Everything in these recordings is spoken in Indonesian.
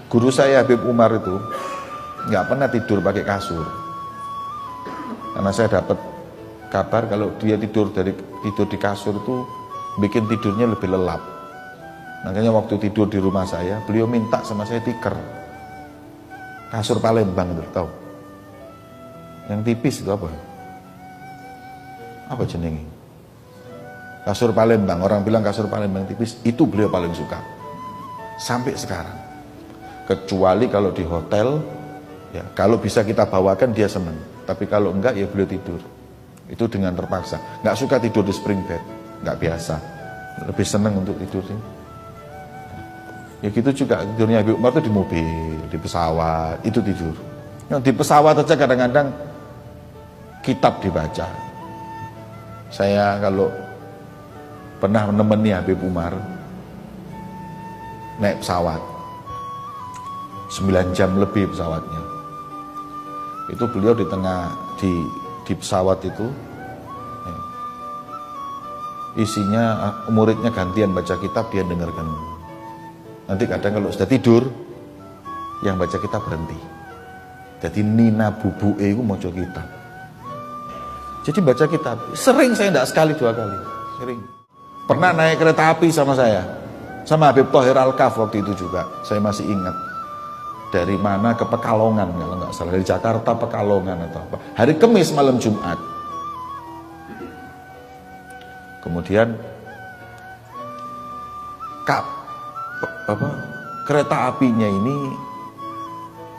Guru saya Habib Umar itu nggak pernah tidur pakai kasur, karena saya dapat kabar kalau dia tidur di kasur itu bikin tidurnya lebih lelap. Makanya waktu tidur di rumah saya, beliau minta sama saya tikar kasur Palembang itu, tahu? Yang tipis itu apa? Apa jenenge? Kasur Palembang, orang bilang kasur Palembang tipis, itu beliau paling suka sampai sekarang. Kecuali kalau di hotel, ya kalau bisa kita bawakan dia senang, tapi kalau enggak ya beliau tidur itu dengan terpaksa. Nggak suka tidur di spring bed, nggak biasa, lebih senang untuk tidur sih. Ya gitu juga tidurnya Habib Umar itu di mobil, di pesawat itu tidur. Nah, di pesawat aja kadang-kadang kitab dibaca. Saya kalau pernah menemani Habib Umar naik pesawat 9 jam lebih pesawatnya, itu beliau di tengah di pesawat itu ya, isinya muridnya gantian baca kitab, dia dengarkan. Nanti kadang kalau sudah tidur yang baca kitab berhenti, jadi nina bubu itu mau baca kitab. Jadi baca kitab sering, saya tidak sekali dua kali, sering. Pernah naik kereta api sama saya, sama Habib Thohir Al-Kaf waktu itu juga, saya masih ingat. Dari mana ke Pekalongan kalau nggak salah, dari Jakarta Pekalongan atau apa, hari Kamis malam Jumat. Kemudian kereta apinya ini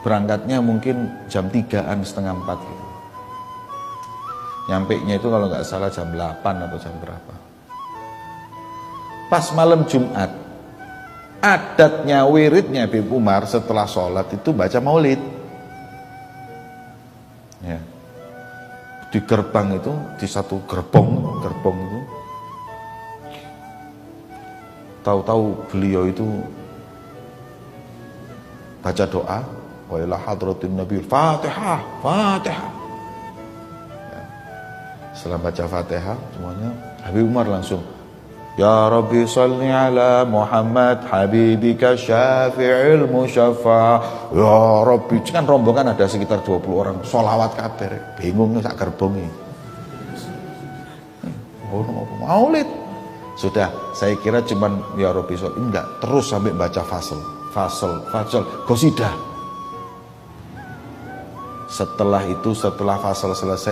berangkatnya mungkin jam 3-an, setengah 4 gitu. Nyampenya itu kalau nggak salah jam 8 atau jam berapa. Pas malam Jumat, adatnya wiridnya Habib Umar setelah sholat itu baca maulid ya. Di gerbang itu, di satu gerbong itu, tahu-tahu beliau itu baca doa wa ila hadratin nabi Fatihah ya. Setelah baca Fatihah semuanya, Habib Umar langsung Ya Rabbi salli ala Muhammad habibika syafi'il musyaffa. Ya Rabbi, kan rombongan ada sekitar 20 orang, sholawat kabeh, bingung sak gerbonge. Maulid. Sudah, saya kira cuman ya Rabbi salli, enggak, terus sampai baca fasal, qasidah. Setelah itu, setelah fasal selesai